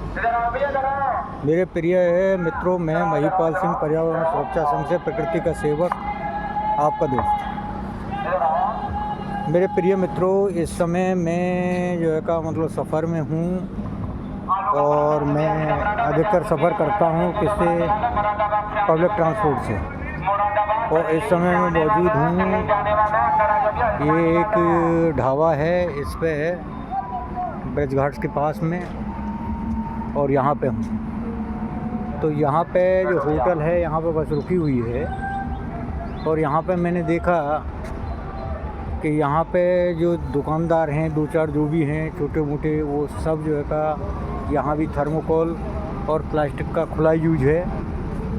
मेरे प्रिय मित्रों, मैं महिपाल सिंह, पर्यावरण सुरक्षा संघ से प्रकृति का सेवक, आपका दोस्त। मेरे प्रिय मित्रों, इस समय मैं जो है का मतलब सफ़र में हूँ और मैं अधिकतर सफ़र करता हूँ किससे, पब्लिक ट्रांसपोर्ट से। और इस समय मैं मौजूद हूँ, ये एक ढाबा है, इस पे है ब्रिज घाट्स के पास में, और यहाँ पे हूँ। तो यहाँ पे जो होटल है, यहाँ पे बस रुकी हुई है। और यहाँ पे मैंने देखा कि यहाँ पे जो दुकानदार हैं, दो चार जो भी हैं छोटे मोटे, वो सब जो है का यहाँ भी थर्मोकोल और प्लास्टिक का खुला यूज है,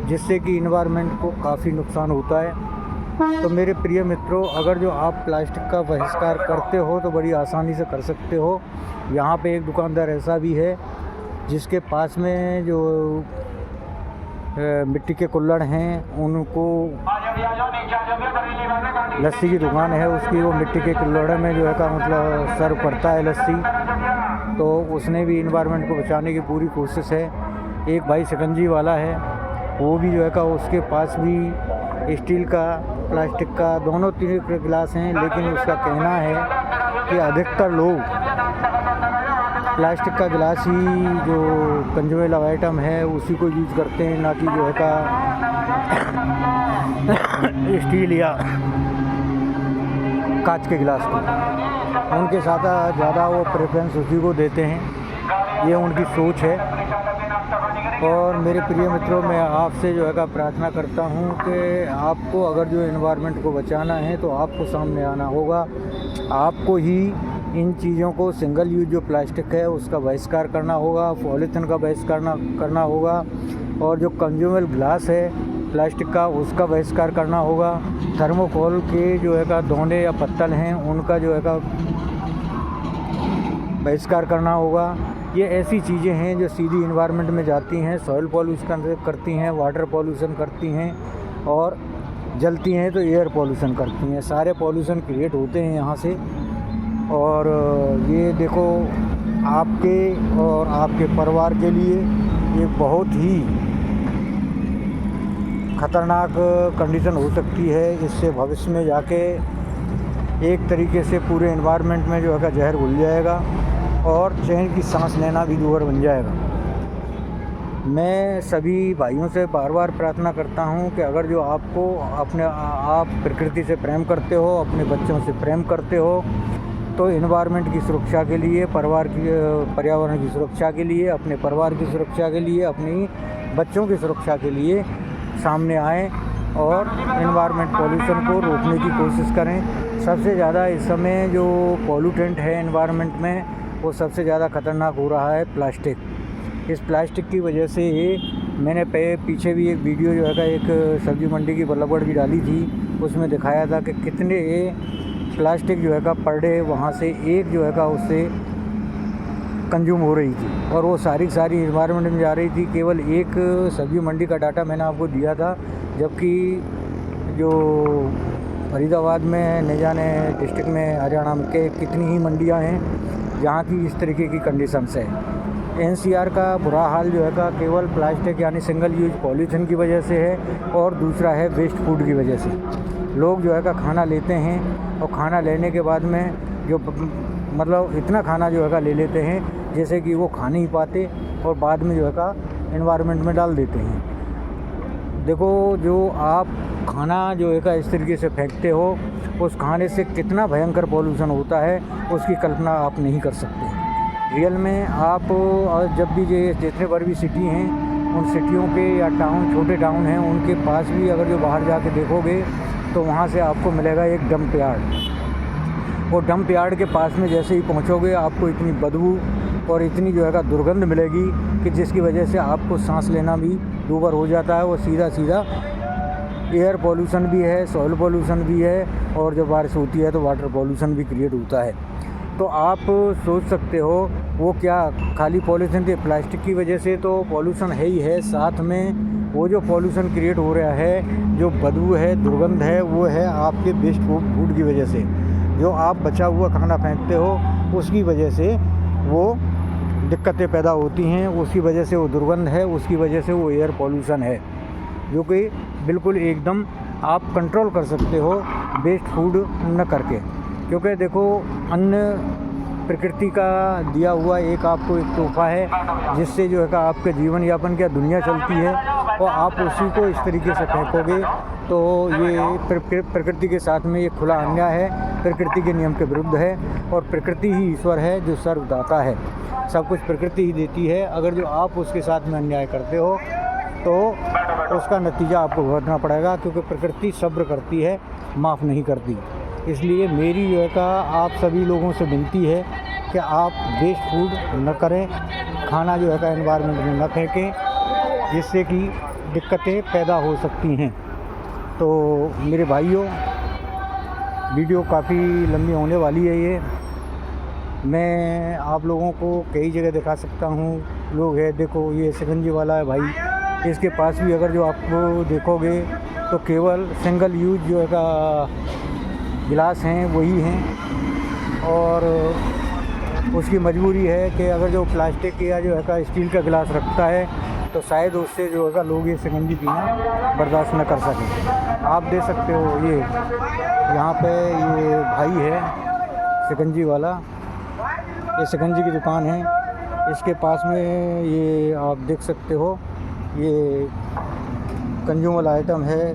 जिससे कि इन्वायरमेंट को काफ़ी नुकसान होता है। तो मेरे प्रिय मित्रों, अगर जो आप प्लास्टिक का बहिष्कार करते हो तो बड़ी आसानी से कर सकते हो। यहाँ पे एक दुकानदार ऐसा भी है जिसके पास में जो मिट्टी के कुल्हड़ हैं, उनको लस्सी की दुकान है उसकी, वो मिट्टी के कुल्हड़ में जो है का मतलब सर्व करता है लस्सी। तो उसने भी इन्वायरमेंट को बचाने की पूरी कोशिश है। एक भाई शिकंजी वाला है, वो भी जो है का उसके पास भी स्टील का, प्लास्टिक का, दोनों तीन के गिलास हैं, लेकिन उसका कहना है कि अधिकतर लोग प्लास्टिक का गिलास ही जो कंज्यूमेबल आइटम है उसी को यूज करते हैं, ना कि जो है का स्टील या कांच के गिलास को। उनके साथ ज़्यादा वो प्रेफरेंस उसी को देते हैं, ये उनकी सोच है। और मेरे प्रिय मित्रों, मैं आपसे जो है का प्रार्थना करता हूँ कि आपको अगर जो एनवायरनमेंट को बचाना है तो आपको सामने आना होगा। आपको ही इन चीज़ों को, सिंगल यूज जो प्लास्टिक है उसका बहिष्कार करना होगा, पॉलीथीन का बहिष्कार करना होगा, और जो कंज्यूमेबल ग्लास है प्लास्टिक का उसका बहिष्कार करना होगा। थर्मोकोल के जो है का दोने या पत्तल हैं उनका जो है का बहिष्कार करना होगा। ये ऐसी चीज़ें हैं जो सीधी इन्वायरमेंट में जाती हैं, सॉइल पॉल्यूशन करती हैं, वाटर पॉल्यूशन करती हैं, और जलती हैं तो एयर पॉल्यूशन करती हैं। सारे पॉल्यूशन क्रिएट होते हैं यहाँ से। और ये देखो, आपके और आपके परिवार के लिए ये बहुत ही ख़तरनाक कंडीशन हो सकती है। इससे भविष्य में जाके एक तरीके से पूरे एनवायरनमेंट में जो है का जहर घुल जाएगा और चैन की सांस लेना भी दूभर बन जाएगा। मैं सभी भाइयों से बार बार प्रार्थना करता हूं कि अगर जो आपको आप प्रकृति से प्रेम करते हो, अपने बच्चों से प्रेम करते हो, तो एनवायरनमेंट की सुरक्षा के लिए, पर्यावरण की सुरक्षा के लिए, अपने परिवार की सुरक्षा के लिए, अपनी बच्चों की सुरक्षा के लिए सामने आएँ और एनवायरनमेंट पॉल्यूशन को रोकने की कोशिश करें। सबसे ज़्यादा इस समय जो पॉल्यूटेंट है एनवायरनमेंट में, वो सबसे ज़्यादा ख़तरनाक हो रहा है प्लास्टिक। इस प्लास्टिक की वजह से मैंने पीछे भी एक वीडियो जो है एक सब्ज़ी मंडी की बल्लभगढ़ की डाली थी, उसमें दिखाया था कि कितने प्लास्टिक जो है का पर डे वहाँ से एक जो है का उससे कंज्यूम हो रही थी, और वो सारी इन्वायरमेंट में जा रही थी। केवल एक सब्ज़ी मंडी का डाटा मैंने आपको दिया था, जबकि जो फरीदाबाद में, न जाने डिस्ट्रिक्ट में, हरियाणा में के कितनी ही मंडियाँ हैं जहाँ की इस तरीके की कंडीशंस है। एनसीआर का बुरा हाल जो है का केवल प्लास्टिक यानी सिंगल यूज पॉलीथीन की वजह से है, और दूसरा है वेस्ट फूड की वजह से। लोग जो है का खाना लेते हैं और खाना लेने के बाद में जो मतलब इतना खाना जो है का ले लेते हैं जैसे कि वो खा नहीं पाते, और बाद में जो है का एनवायरनमेंट में डाल देते हैं। देखो, जो आप खाना जो है का इस तरीके से फेंकते हो, उस खाने से कितना भयंकर पॉल्यूशन होता है उसकी कल्पना आप नहीं कर सकते। रियल में आप जब भी जितने पर भी सिटी हैं, उन सिटियों के या टाउन, छोटे टाउन हैं, उनके पास भी अगर जो बाहर जाके देखोगे तो वहाँ से आपको मिलेगा एक डंप यार्ड। वो डंप यार्ड के पास में जैसे ही पहुँचोगे, आपको इतनी बदबू और इतनी जो है का दुर्गंध मिलेगी कि जिसकी वजह से आपको सांस लेना भी दूभर हो जाता है। वो सीधा एयर पॉल्यूशन भी है, सॉइल पॉल्यूशन भी है, और जब बारिश होती है तो वाटर पॉल्यूशन भी क्रिएट होता है। तो आप सोच सकते हो, वो क्या खाली पॉल्यूशन के प्लास्टिक की वजह से तो पॉल्यूशन है ही है, साथ में वो जो पॉल्यूशन क्रिएट हो रहा है, जो बदबू है, दुर्गंध है, वो है आपके वेस्ट फूड की वजह से। जो आप बचा हुआ खाना फेंकते हो उसकी वजह से वो दिक्कतें पैदा होती हैं, उसकी वजह से वो दुर्गंध है, उसकी वजह से वो एयर पॉल्यूशन है, जो कि बिल्कुल एकदम आप कंट्रोल कर सकते हो वेस्ट फूड न करके। क्योंकि देखो, अन्न प्रकृति का दिया हुआ एक आपको एक तोहफा है, जिससे जो है कि आपके जीवन यापन क्या दुनिया चलती है, और आप उसी को इस तरीके से फेंकोगे तो ये प्रकृति के साथ में ये खुला अन्याय है, प्रकृति के नियम के विरुद्ध है। और प्रकृति ही ईश्वर है जो सर्वदाता है, सब कुछ प्रकृति ही देती है। अगर जो आप उसके साथ में अन्याय करते हो तो उसका नतीजा आपको भुगतना पड़ेगा, क्योंकि प्रकृति सब्र करती है, माफ़ नहीं करती। इसलिए मेरी जो है का आप सभी लोगों से विनती है कि आप वेस्ट फूड न करें, खाना जो है का एनवायरनमेंट में न फेंकें, जिससे कि दिक्कतें पैदा हो सकती हैं। तो मेरे भाइयों, वीडियो काफ़ी लंबी होने वाली है। ये मैं आप लोगों को कई जगह दिखा सकता हूँ। लोग है, देखो ये शिकंजी वाला है भाई, इसके पास भी अगर जो आपको देखोगे तो केवल सिंगल यूज जो है का गिलास हैं वही हैं, और उसकी मजबूरी है कि अगर जो प्लास्टिक या जो है का स्टील का गिलास रखता है तो शायद उससे जो है लोग ये शिकंजी पीना बर्दाश्त न कर सकें। आप देख सकते हो, ये यहाँ पे ये भाई है शिकंजी वाला, ये शिकंजी की दुकान है, इसके पास में ये आप देख सकते हो ये कंज्यूमर आइटम है,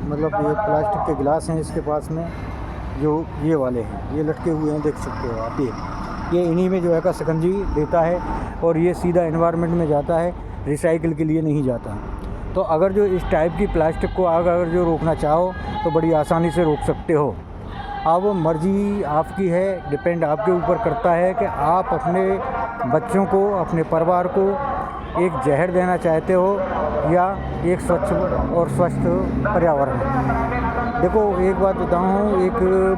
मतलब ये प्लास्टिक के गिलास हैं इसके पास में, जो ये वाले हैं, ये लटके हुए हैं, देख सकते हो आप। ये इन्हीं में जो है का शिकंजी देता है, और ये सीधा एनवायरनमेंट में जाता है, रिसाइकिल के लिए नहीं जाता। तो अगर जो इस टाइप की प्लास्टिक को अगर जो रोकना चाहो तो बड़ी आसानी से रोक सकते हो। अब मर्ज़ी आपकी है, डिपेंड आपके ऊपर करता है कि आप अपने बच्चों को, अपने परिवार को एक जहर देना चाहते हो या एक स्वच्छ और स्वस्थ पर्यावरण। देखो एक बात बताऊँ, एक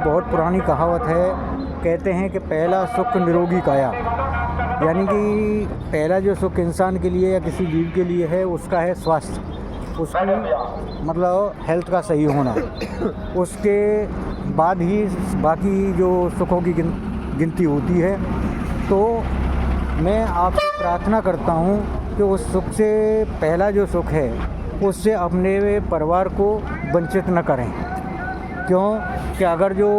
बहुत पुरानी कहावत है, कहते हैं कि पहला सुख निरोगी काया, यानी कि पहला जो सुख इंसान के लिए या किसी जीव के लिए है उसका है स्वास्थ्य, उसकी मतलब हेल्थ का सही होना, उसके बाद ही बाकी जो सुखों की गिनती होती है। तो मैं आपसे प्रार्थना करता हूँ कि उस सुख से पहला जो सुख है उससे अपने परिवार को वंचित न करें। क्यों कि अगर जो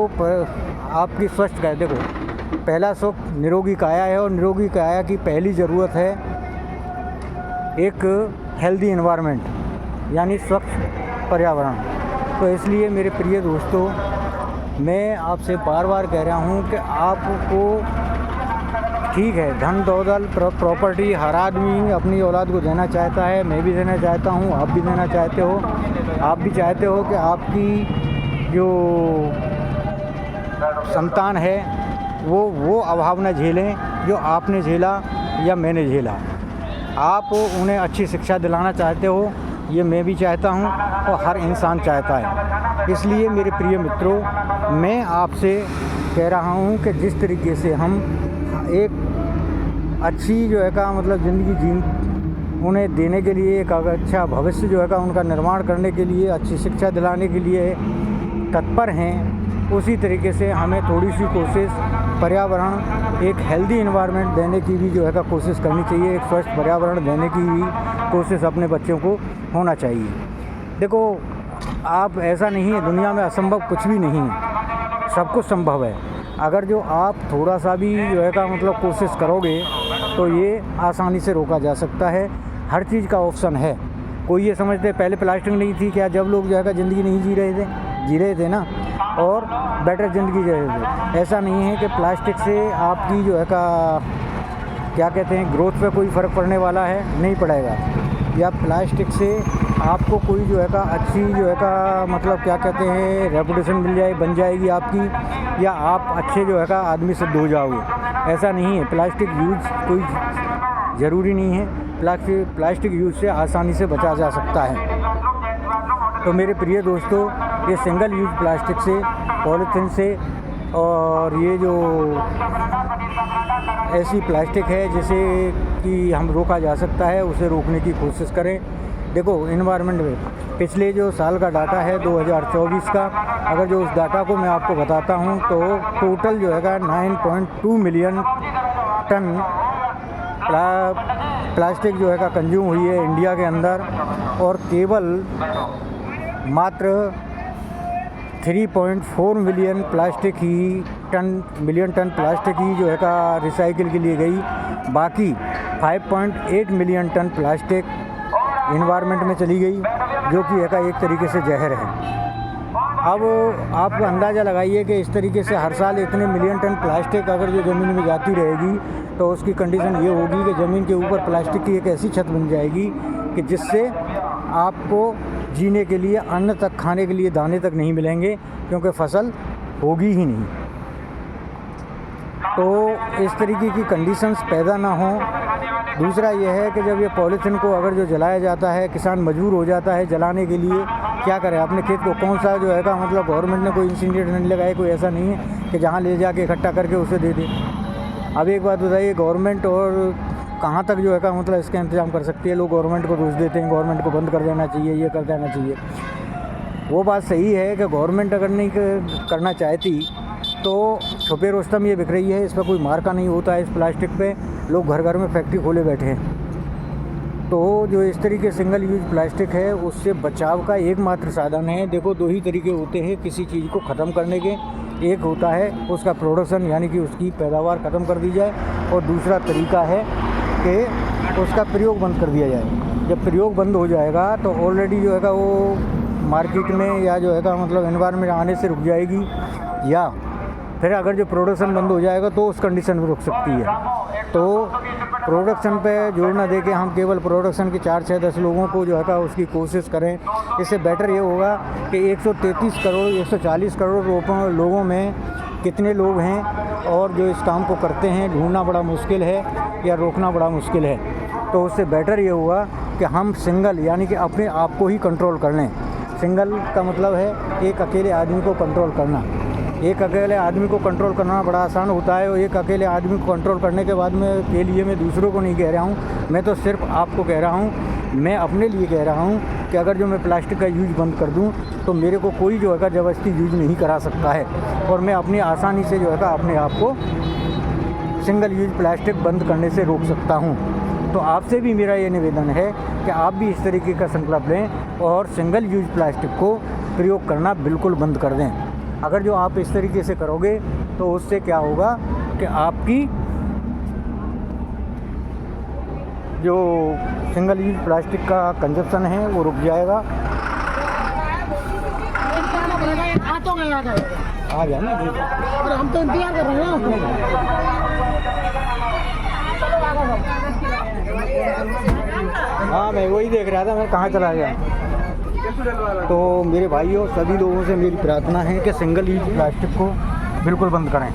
आपकी स्वस्थ का, देखो पहला सुख निरोगी काया है, और निरोगी काया की पहली ज़रूरत है एक हेल्दी एनवायरनमेंट, यानी स्वच्छ पर्यावरण। तो इसलिए मेरे प्रिय दोस्तों, मैं आपसे बार बार कह रहा हूँ कि आपको, ठीक है, धन दौलत प्रॉपर्टी हर आदमी अपनी औलाद को देना चाहता है, मैं भी देना चाहता हूँ, आप भी देना चाहते हो। आप भी चाहते हो कि आपकी जो संतान है वो अभाव न झेलें जो आपने झेला या मैंने झेला। आप उन्हें अच्छी शिक्षा दिलाना चाहते हो, ये मैं भी चाहता हूँ और हर इंसान चाहता है। इसलिए मेरे प्रिय मित्रों, मैं आपसे कह रहा हूँ कि जिस तरीके से हम एक अच्छी जो है का मतलब ज़िंदगी उन्हें देने के लिए, एक अच्छा भविष्य जो है का उनका निर्माण करने के लिए, अच्छी शिक्षा दिलाने के लिए तत्पर हैं, उसी तरीके से हमें थोड़ी सी कोशिश पर्यावरण, एक हेल्दी एनवायरनमेंट देने की भी जो है का कोशिश करनी चाहिए, एक स्वस्थ पर्यावरण देने की भी कोशिश अपने बच्चों को होना चाहिए। देखो आप, ऐसा नहीं है दुनिया में असंभव कुछ भी नहीं है, सब कुछ संभव है। अगर जो आप थोड़ा सा भी जो है का मतलब कोशिश करोगे तो ये आसानी से रोका जा सकता है। हर चीज़ का ऑप्शन है। कोई ये समझते पहले प्लास्टिक नहीं थी क्या, जब लोग जो है का ज़िंदगी नहीं जी रहे थे ना, और बेटर ज़िंदगी जी रहे थे। ऐसा नहीं है कि प्लास्टिक से आपकी जो है का क्या कहते हैं ग्रोथ पे कोई फ़र्क पड़ने वाला है, नहीं पड़ेगा। या प्लास्टिक से आपको कोई जो है का अच्छी जो है का मतलब क्या कहते हैं रेपुटेशन मिल जाए, बन जाएगी आपकी, या आप अच्छे जो है का आदमी सिद्ध हो जाओगे। ऐसा नहीं है। प्लास्टिक यूज कोई ज़रूरी नहीं है, प्लास्टिक यूज से आसानी से बचा जा सकता है। तो मेरे प्रिय दोस्तों, ये सिंगल यूज प्लास्टिक से, पॉलीथीन से, और ये जो ऐसी प्लास्टिक है जिसे कि हम रोका जा सकता है, उसे रोकने की कोशिश करें। देखो एनवायरनमेंट में पिछले जो साल का डाटा है 2024 का, अगर जो उस डाटा को मैं आपको बताता हूँ तो टोटल जो है 9.2 मिलियन टन प्लास्टिक जो है का कंज्यूम हुई है इंडिया के अंदर, और केवल मात्र 3.4 मिलियन टन प्लास्टिक ही जो है का रिसाइकिल के लिए गई। बाकी 5.8 मिलियन टन प्लास्टिक इन्वायरमेंट में चली गई, जो कि एक तरीके से जहर है। अब आप अंदाज़ा लगाइए कि इस तरीके से हर साल इतने मिलियन टन प्लास्टिक अगर जो ज़मीन में जाती रहेगी तो उसकी कंडीशन ये होगी कि ज़मीन के ऊपर प्लास्टिक की एक ऐसी छत बन जाएगी कि जिससे आपको जीने के लिए, अन्न तक खाने के लिए दाने तक नहीं मिलेंगे, क्योंकि फसल होगी ही नहीं। तो इस तरीके की कंडीशंस पैदा ना हो। दूसरा यह है कि जब ये पॉलीथीन को अगर जो जलाया जाता है, किसान मजबूर हो जाता है जलाने के लिए, क्या करें अपने खेत को, कौन सा जो है का मतलब गवर्नमेंट ने कोई इंसिनरेटर नहीं लगाया, कोई ऐसा नहीं है कि जहाँ ले जाके इकट्ठा करके उसे दे दे। अब एक बात बताइए, गवर्नमेंट और कहाँ तक जो है का मतलब इसका इंतज़ाम कर सकती है। लोग गवर्नमेंट को दोष देते हैं, गवर्नमेंट को बंद कर देना चाहिए, ये कर देना चाहिए। वो बात सही है कि गवर्नमेंट अगर नहीं करना चाहती तो छुपे रुस्तम ये बिक रही है, इस पर कोई मार्का नहीं होता है। इस प्लास्टिक पे लोग घर घर में फैक्ट्री खोले बैठे हैं। तो जो इस तरीके सिंगल यूज प्लास्टिक है, उससे बचाव का एकमात्र साधन है। देखो, दो ही तरीके होते हैं किसी चीज़ को ख़त्म करने के। एक होता है उसका प्रोडक्शन, यानी कि उसकी पैदावार ख़त्म कर दी जाए, और दूसरा तरीका है कि उसका प्रयोग बंद कर दिया जाए। जब प्रयोग बंद हो जाएगा तो ऑलरेडी जो है वो मार्केट में या जो है मतलब एनवायरनमेंट आने से रुक जाएगी, या फिर अगर जो प्रोडक्शन बंद हो जाएगा तो उस कंडीशन में रुक सकती है। तो प्रोडक्शन पे जोर न दे के हम केवल प्रोडक्शन के 4, 6, 10 लोगों को जो है उसकी कोशिश करें। इससे बेटर ये होगा कि 133 करोड़ 140 करोड़ लोगों में कितने लोग हैं और जो इस काम को करते हैं, ढूंढना बड़ा मुश्किल है या रोकना बड़ा मुश्किल है। तो उससे बेटर ये हुआ कि हम सिंगल, यानी कि अपने आप को ही कंट्रोल कर लें। सिंगल का मतलब है एक अकेले आदमी को कंट्रोल करना। एक अकेले आदमी को कंट्रोल करना बड़ा आसान होता है, और एक अकेले आदमी को कंट्रोल करने के बाद में के लिए मैं दूसरों को नहीं कह रहा हूँ, मैं तो सिर्फ आपको कह रहा हूँ, मैं अपने लिए कह रहा हूँ कि अगर जो मैं प्लास्टिक का यूज बंद कर दूँ तो मेरे को कोई जो है ज़बरदस्ती यूज नहीं करा सकता है, और मैं अपनी आसानी से जो है अपने आप को सिंगल यूज प्लास्टिक बंद करने से रोक सकता हूँ। तो आपसे भी मेरा ये निवेदन है कि आप भी इस तरीके का संकल्प लें और सिंगल यूज प्लास्टिक को प्रयोग करना बिल्कुल बंद कर दें। अगर जो आप इस तरीके से करोगे तो उससे क्या होगा कि आपकी जो सिंगल यूज प्लास्टिक का कंजप्शन है वो रुक जाएगा। आ गया ना, हम तो इंतजार कर रहे हैं। हाँ, मैं वही देख रहा था, मैं कहाँ चला गया। तो मेरे भाइयों, सभी लोगों से मेरी प्रार्थना है कि सिंगल यूज प्लास्टिक को बिल्कुल बंद करें।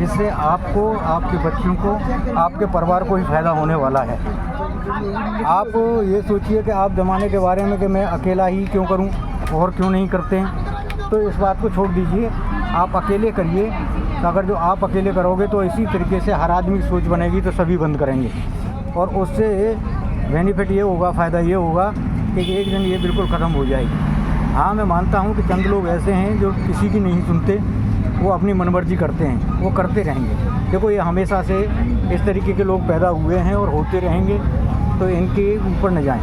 इससे आपको, आपके बच्चों को, आपके परिवार को ही फ़ायदा होने वाला है। आप ये सोचिए कि आप ज़माने के बारे में कि मैं अकेला ही क्यों करूं और क्यों नहीं करते हैं, तो इस बात को छोड़ दीजिए, आप अकेले करिए। अगर जो आप अकेले करोगे तो इसी तरीके से हर आदमी की सोच बनेगी तो सभी बंद करेंगे, और उससे बेनिफिट ये होगा, फ़ायदा ये होगा कि एक दिन ये बिल्कुल ख़त्म हो जाएगी। हाँ, मैं मानता हूँ कि चंद लोग ऐसे हैं जो किसी की नहीं सुनते, वो अपनी मनमर्जी करते हैं, वो करते रहेंगे। देखो, ये हमेशा से इस तरीके के लोग पैदा हुए हैं और होते रहेंगे, तो इनके ऊपर न जाएं।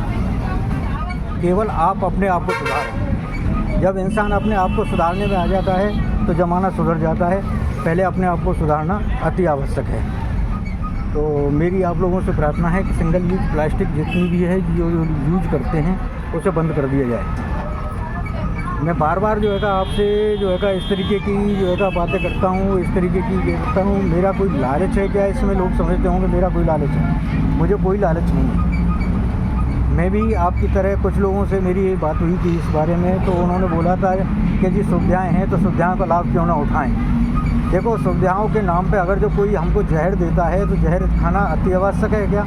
केवल आप अपने आप को सुधारें। जब इंसान अपने आप को सुधारने में आ जाता है तो ज़माना सुधर जाता है। पहले अपने आप को सुधारना अति आवश्यक है। तो मेरी आप लोगों से प्रार्थना है कि सिंगल यूज प्लास्टिक जितनी भी है जो यूज करते हैं उसे बंद कर दिया जाए। मैं बार बार जो है आपसे जो है इस तरीके की जो है बातें करता हूँ, इस तरीके की करता हूँ। मेरा कोई लालच है क्या? इसमें लोग समझते होंगे मेरा कोई लालच है। मुझे कोई लालच नहीं है। मैं भी आपकी तरह, कुछ लोगों से मेरी बात हुई थी इस बारे में, तो उन्होंने बोला था कि जी सुविधाएँ हैं तो सुविधाओं का लाभ क्यों ना उठाएँ। देखो, सुविधाओं के नाम पे अगर जो कोई हमको जहर देता है तो जहर खाना अति आवश्यक है क्या?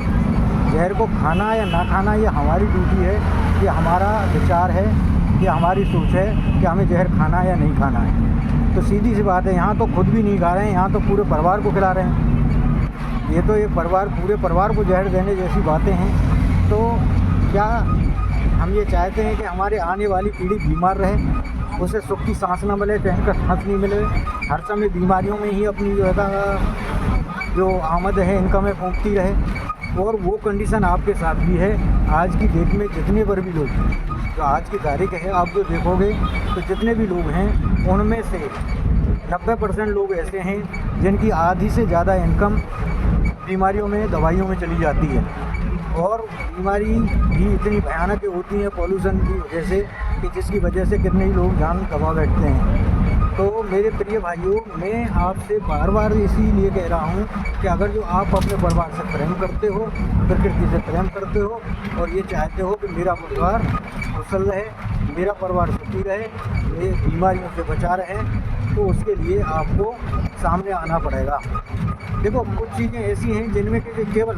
जहर को खाना या ना खाना ये हमारी ड्यूटी है, ये हमारा विचार है, ये हमारी सोच है कि हमें जहर खाना या नहीं खाना है। तो सीधी सी बात है, यहाँ तो खुद भी नहीं खा रहे हैं, यहाँ तो पूरे परिवार को खिला रहे हैं। ये तो एक परिवार, पूरे परिवार को जहर देने जैसी बातें हैं। तो क्या हम ये चाहते हैं कि हमारे आने वाली पीढ़ी बीमार रहे, उसे सुख की सांस न मिले, चैन का सांस नहीं मिले, हर समय बीमारियों में ही अपनी जो है जो आमद है इनकम में फूंकती रहे? और वो कंडीशन आपके साथ भी है। आज की डेट में जितने पर भी लोग, जो आज की तारीख है, आप जो देखोगे तो जितने भी लोग हैं उनमें से 90% लोग ऐसे हैं जिनकी आधी से ज़्यादा इनकम बीमारियों में, दवाइयों में चली जाती है। और बीमारी भी इतनी भयानक होती है पॉल्यूशन की वजह से कि जिसकी वजह से कितने ही लोग जान गंवा बैठते हैं। तो मेरे प्रिय भाइयों, मैं आपसे बार बार इसीलिए कह रहा हूँ कि अगर जो आप अपने परिवार से प्रेम करते हो, प्रकृति से प्रेम करते हो और ये चाहते हो कि मेरा परिवार कुशल रहे, मेरा परिवार सुखी रहे, ये बीमारियों से बचा रहे, तो उसके लिए आपको सामने आना पड़ेगा। देखो, कुछ चीज़ें ऐसी हैं जिनमें कि केवल,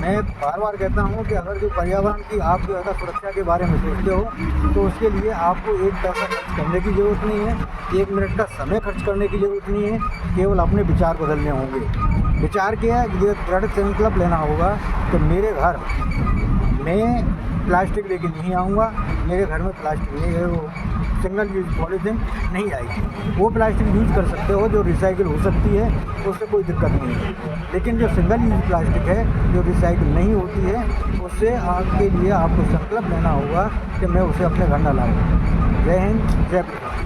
मैं बार बार कहता हूँ कि अगर जो पर्यावरण की आप जो है सुरक्षा के बारे में सोचते हो तो उसके लिए आपको एक पैसा खर्च करने की ज़रूरत नहीं है, 1 मिनट का समय खर्च करने की ज़रूरत नहीं है, केवल अपने विचार बदलने होंगे। विचार क्या है, ये दृढ़ संकल्प लेना होगा कि मेरे घर में प्लास्टिक लेके नहीं आऊँगा, मेरे घर में प्लास्टिक नहीं है, वो सिंगल यूज पॉलीथीन नहीं आएगी। वो प्लास्टिक यूज़ कर सकते हो जो रिसाइकिल हो सकती है, उससे कोई दिक्कत नहीं है। लेकिन जो सिंगल यूज प्लास्टिक है, जो रिसाइकिल नहीं होती है, उससे आपके लिए आपको संकल्प लेना होगा कि मैं उसे अपने घर न लाऊँ। जय हिंद, जय भारत।